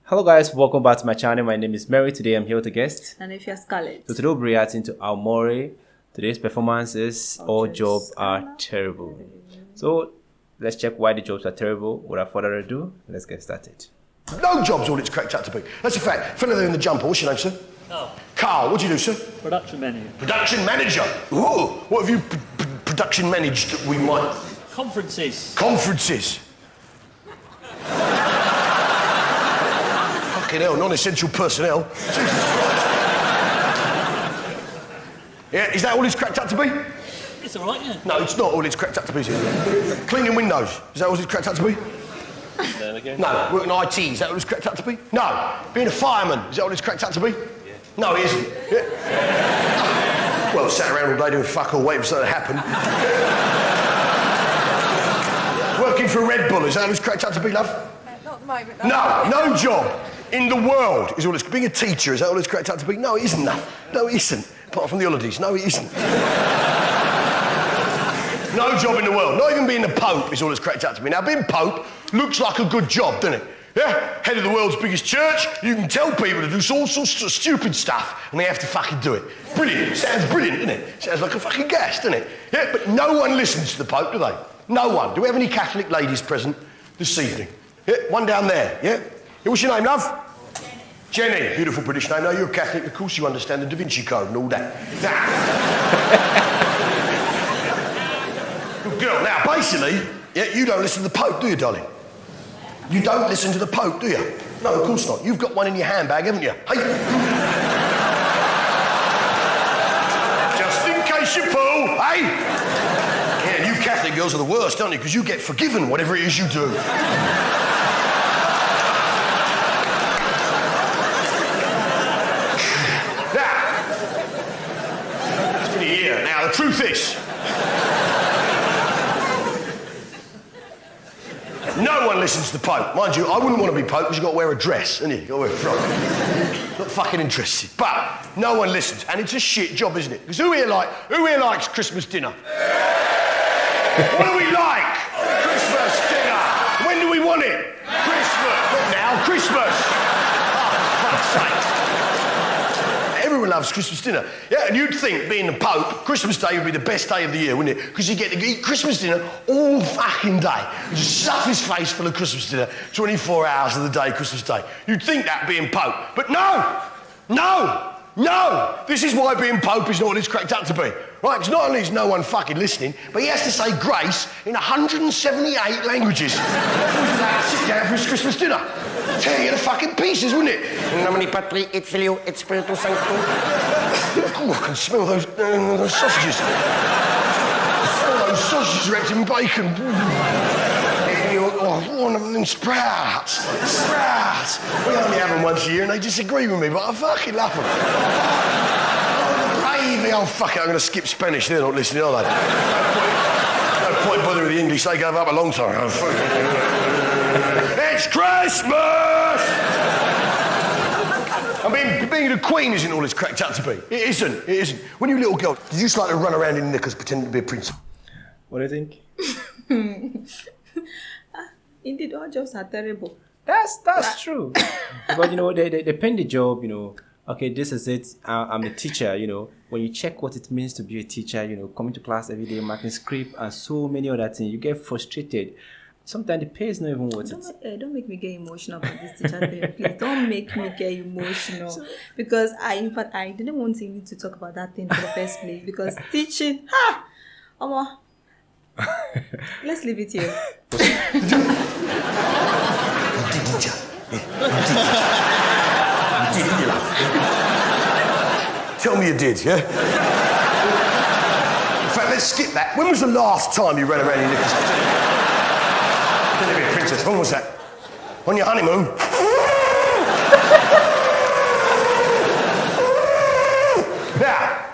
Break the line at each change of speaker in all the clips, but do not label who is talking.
Hello guys, welcome back to my channel. My name is Mary. Today I'm here with a guest.
And if you're Scarlett.
So today we'll be reacting to our Mori. Today's performance is all jobs are terrible. So let's check why the jobs are terrible. Without further ado, let's get started.
No job's all it's cracked up to be. That's a fact. Fellow there in the jumper, what's your name, sir? Carl, what do you do, sir?
Production manager.
Production manager. Ooh, what have you production managed that we might...
Conferences.
Conferences. Fucking hell, non-essential personnel. Jesus Christ. Yeah, is that all it's cracked up to be?
It's all right, yeah.
No, it's not all it's cracked up to be, is it? Cleaning windows, is that all it's cracked up to be?
There again.
No. Working IT, is that what it's cracked up to be? No. Being a fireman, is that what it's cracked up to be? Yeah. No, it isn't. Yeah. Well, sat around all day doing fuck all, waiting for something to happen. Working for Red Bull, is that what it's cracked up to be, love?
Not at the moment.
No job in the world is all it's... Being a teacher, is that all it's cracked up to be? No, it isn't, love. No, it isn't. Apart from the holidays, no, it isn't. No job in the world. Not even being the Pope is all it's cracked up to be. Now, being Pope looks like a good job, doesn't it? Yeah? Head of the world's biggest church, you can tell people to do all sorts of stupid stuff and they have to fucking do it. Brilliant. Sounds brilliant, doesn't it? Sounds like a fucking gas, doesn't it? Yeah, but no one listens to the Pope, do they? No one. Do we have any Catholic ladies present this evening? Yeah, one down there, yeah? Yeah, what's your name, love? Jenny. Beautiful British name. No, you're a Catholic, of course you understand the Da Vinci Code and all that. Good girl. Now, basically, yeah, you don't listen to the Pope, do you, darling? You don't listen to the Pope, do you? No, of course not. You've got one in your handbag, haven't you? Hey! Just in case you pull, hey! Yeah, you Catholic girls are the worst, aren't you? Because you get forgiven whatever it is you do. Now, the truth is, no one listens to the Pope. Mind you, I wouldn't want to be Pope because you've got to wear a dress, haven't you? You've got to wear a frock. Not fucking interested. But no one listens, and it's a shit job, isn't it? Because who here likes Christmas dinner? What do we like? Christmas dinner. When do we want it? Christmas. Not now, Christmas. Oh, fuck's sake. Everyone loves Christmas dinner. Yeah, and you'd think, being the Pope, Christmas Day would be the best day of the year, wouldn't it? Because you get to eat Christmas dinner all fucking day. You just stuff his face full of Christmas dinner, 24 hours of the day, Christmas Day. You'd think that being Pope. But no! This is why being Pope is not what it's cracked up to be. Right, because not only is no one fucking listening, but he has to say grace in 178 languages. Sit down for his Christmas dinner. Tear you to fucking pieces, wouldn't it? In nomine Patri et Filio et Spiritus Sancto. Oh, I can smell those sausages. Smell those sausages wrapped in bacon. Oh, one of them sprouts. Sprouts. We only have them once a year and they disagree with me, but I fucking love them. Gravy. Oh, fuck it, I'm going to skip Spanish. They're not listening, are they? No point bothering with the English. They gave up a long time. Oh, fuck it. It's Christmas! I mean, being a queen isn't all it's cracked up to be. It isn't. When you were a little girl, did you just like to run around in knickers pretending to be a princess?
What do you think?
Indeed, all jobs are terrible.
That's true. But you know, they pen the job, you know, okay, this is it, I'm a teacher, you know. When you check what it means to be a teacher, you know, coming to class every day, marking script and so many other things, you get frustrated. Sometimes the pay is not even worth it.
Don't make me get emotional about this teacher thing. Please don't make me get emotional. Because I didn't want you to talk about that thing in the first place. Because teaching, Oma, let's leave it here.
Tell me you did, yeah? In fact, let's skip that. When was the last time you ran around in knickers? Pretending to be a princess. When was that? On your honeymoon? Now.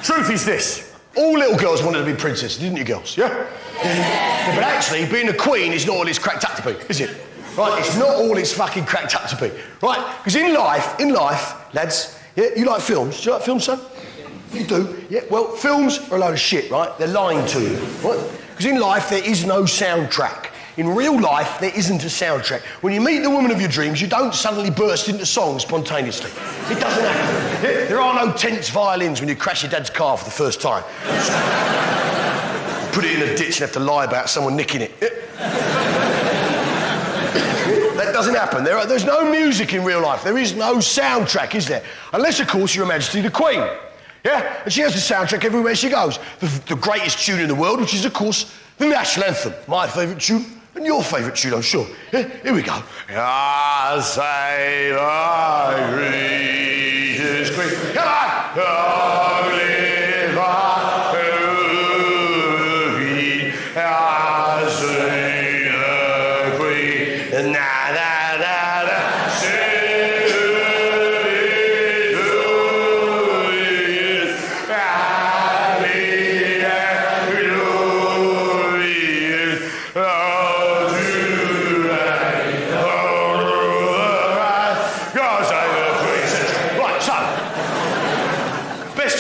Truth is this. All little girls wanted to be princesses, didn't you, girls? Yeah? Yeah, but actually, being a queen is not all it's cracked up to be, is it? Right? It's not all it's fucking cracked up to be. Right? Because in life, lads, yeah, you like films. Do you like films, son? You do? Yeah, well, films are a load of shit, right? They're lying to you, right? Because in life, there is no soundtrack. In real life, there isn't a soundtrack. When you meet the woman of your dreams, you don't suddenly burst into song spontaneously. It doesn't happen. There are no tense violins when you crash your dad's car for the first time. Put it in a ditch and have to lie about someone nicking it. That doesn't happen. There's no music in real life. There is no soundtrack, is there? Unless, of course, Your Majesty the Queen. Yeah? And she has the soundtrack everywhere she goes. The greatest tune in the world, which is, of course, the national anthem. My favourite tune, and your favourite tune, I'm sure. Yeah? Here we go. I say the greatest queen. Come on! I say the queen. Na, na, na, na.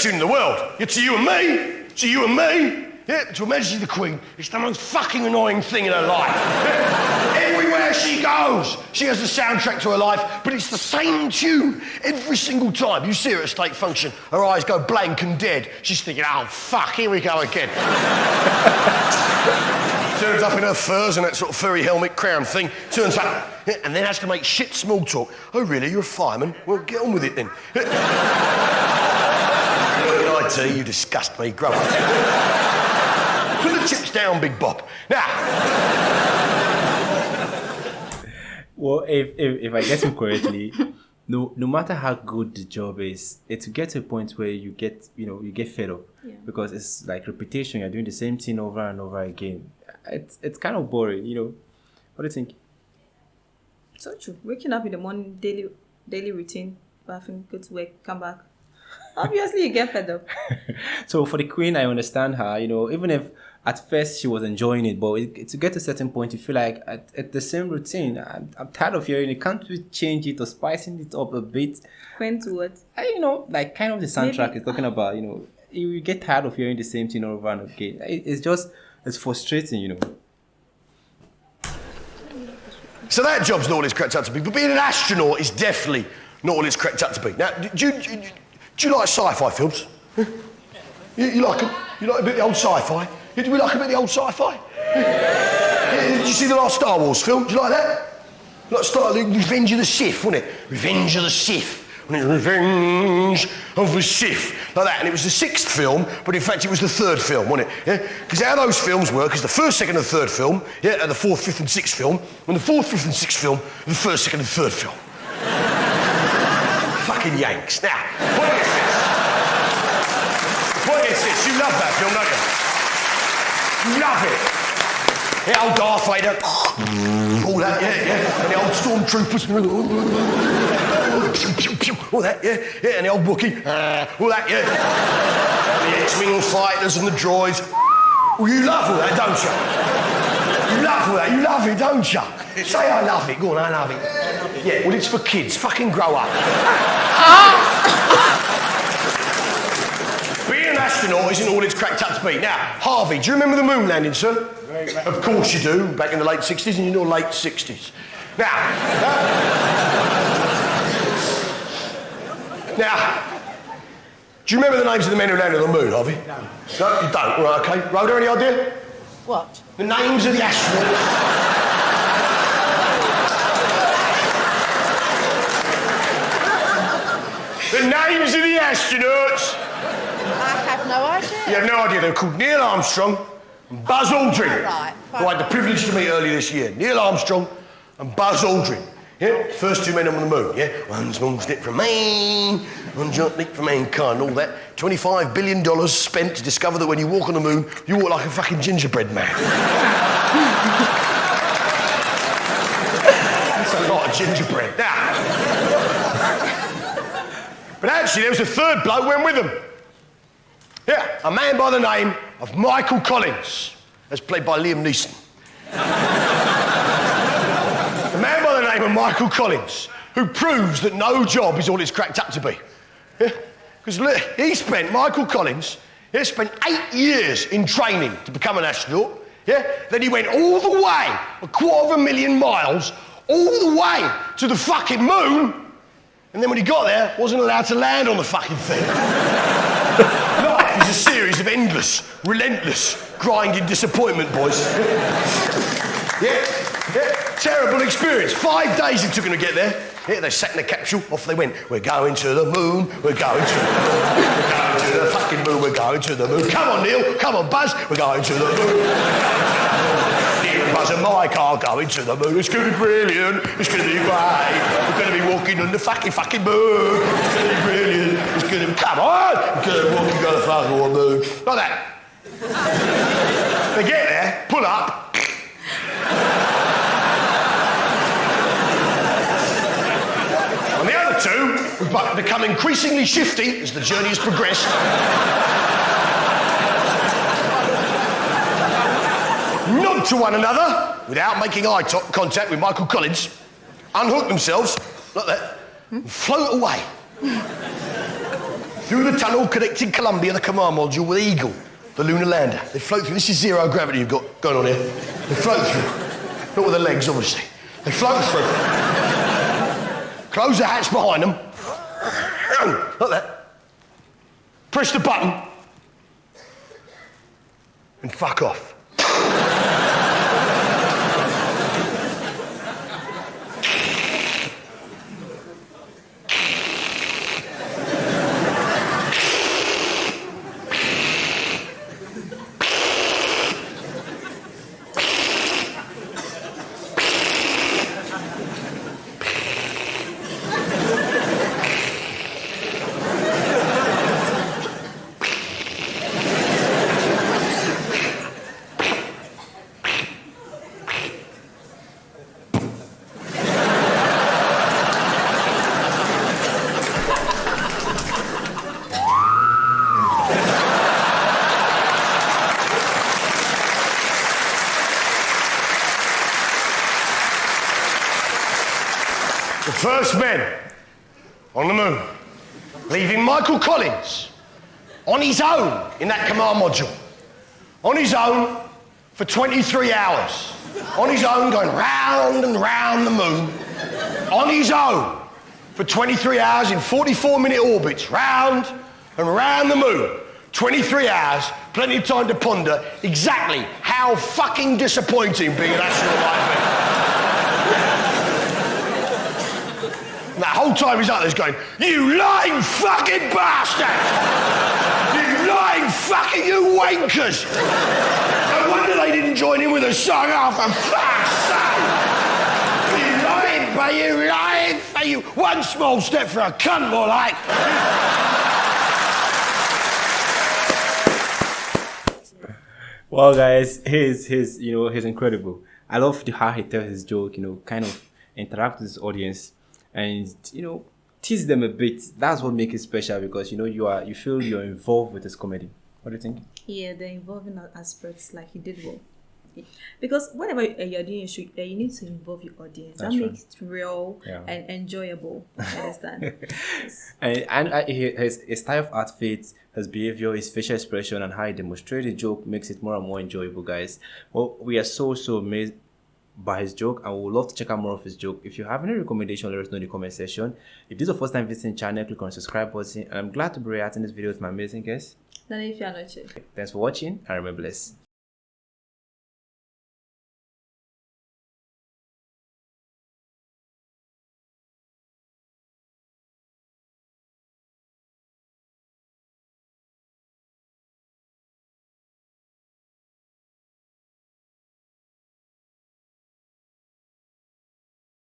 Tune in the world. Yeah, to you and me. To you and me. Yeah, to Her Majesty the Queen. It's the most fucking annoying thing in her life. Yeah. Everywhere she goes, she has a soundtrack to her life, but it's the same tune every single time. You see her at a state function, her eyes go blank and dead. She's thinking, oh, fuck, here we go again. Turns up in her furs and that sort of furry helmet crown thing. Turns up, yeah, and then has to make shit small talk. Oh, really? You're a fireman? Well, get on with it then. IT, you disgust me. Grow up. Put the chips down, Big Bob. Now.
Well, if I get him correctly, no matter how good the job is, it's to get to a point where you get fed up.
Yeah.
Because it's like repetition. You're doing the same thing over and over again. It's kind of boring, you know. What do you think?
So true. Waking up in the morning, daily routine, bathing, go to work, come back. Obviously, you get fed up.
So for the Queen, I understand her. You know, even if at first she was enjoying it, but to get to a certain point, you feel like at the same routine, I'm tired of hearing it. Can't we change it or spicing it up a bit?
Queen to what?
You know, like kind of the soundtrack
Maybe.
is talking about. You know, you get tired of hearing the same thing over and again. It's frustrating. You know.
So that job's not all it's cracked up to be, but being an astronaut is definitely not all it's cracked up to be. Now, do you like sci-fi films? You like them? You like a bit of the old sci-fi? Do we like a bit of the old sci-fi? Did you see the last Star Wars film? Do you like that? Like Revenge of the Sith, wasn't it? Revenge of the Sith. Revenge of the Sith. Like that. And it was the 6th film, but in fact it was the 3rd film, wasn't it? Yeah? Because how those films work is the 1st, 2nd and 3rd film, yeah, and the 4th, 5th and 6th film, and the 4th, 5th and 6th film, the 1st, 2nd and 3rd film. Fucking Yanks. Now, what is this? What is this? You love that film, don't you? You love it. Yeah, old Darth Vader. All that, yeah. And the old stormtroopers. All that, yeah. And the old Wookiee. All that, yeah. And the X-Wing fighters and the droids. Well, you love all that, don't you? You love all that. You love it, don't you? Say I love it. Go on, I love it. Yeah, well, it's for kids. Fucking grow up. Being an astronaut isn't all it's cracked up to be. Now, Harvey, do you remember the moon landing, sir? Of course you do, back in the late 60s and in your late 60s. Now, do you remember the names of the men who landed on the moon, Harvey? No. No, you don't? All right, OK. Rhoda, any idea?
What?
The names of the astronauts. The names of the astronauts.
I have no idea.
You have no idea. They were called Neil Armstrong and Buzz Aldrin.
Right.
Who I had the privilege to meet earlier this year. Neil Armstrong and Buzz Aldrin. Yeah? First 2 men on the moon, yeah? One small step from man, one giant leap for mankind, all that. $25 billion spent to discover that when you walk on the moon, you walk like a fucking gingerbread man. That's a lot of gingerbread. Now. But actually, there was a 3rd bloke went with them. Yeah, a man by the name of Michael Collins, as played by Liam Neeson. A man by the name of Michael Collins, who proves that no job is all it's cracked up to be. Because Michael Collins, spent 8 years in training to become an astronaut. Yeah? Then he went all the way, 250,000 miles, all the way to the fucking moon, and then when he got there, wasn't allowed to land on the fucking thing. Life is a series of endless, relentless, grinding disappointment, boys. Yeah, terrible experience. 5 days it took them to get there. Yeah, they sat in the capsule, off they went. We're going to the moon, we're going to the moon, we're going to the fucking moon, we're going to the moon. Come on, Neil, come on, Buzz, we're going to the moon. Neil and Buzz and Mike are going to the moon. It's going to be brilliant, it's going to be great. We're going to be walking on the fucking moon. It's going to be brilliant, it's going to be, come on, we're going to be walking on the fucking moon. Like that. They get there, pull up. And the other two have become increasingly shifty as the journey has progressed. Nod to one another without making eye contact with Michael Collins, unhook themselves, like that, and float away. Through the tunnel connecting Columbia, the command module, with Eagle, the lunar lander. They float through. This is zero gravity you've got going on here. They float through. Not with their legs, obviously. They float through. Close the hatch behind them. Like that. Press the button. And fuck off. The first men on the moon, leaving Michael Collins on his own in that command module. On his own for 23 hours. On his own going round and round the moon. On his own for 23 hours in 44-minute orbits, round and round the moon. 23 hours, plenty of time to ponder exactly how fucking disappointing being an astronaut might be. And that whole time he's out there going, you lying fucking bastard! You lying fucking, you wankers! No wonder they didn't join in with a song, oh, for fuck's sake! You lying, but you lying, for you. One small step for a cunt, more like.
Well, guys, he's incredible. I love how he tells his joke, kind of interact with his audience and, tease them a bit. That's what makes it special because, you feel you're involved with his comedy. What do you think?
Yeah, the involving aspects, like he did well. Because whenever you're doing a show, you need to involve your audience. That makes it real and enjoyable. You understand? Yes.
And his style of outfit, his behavior, his facial expression, and how he demonstrates the joke makes it more and more enjoyable, guys. Well, we are so amazed by his joke, and we would love to check out more of his joke. If you have any recommendation, let us know in the comment section. If this is the first time visiting the channel, click on the subscribe button. And I'm glad to be reacting this video with my amazing guests.
Then if you're not sure.
Thanks for watching, and remember, bless.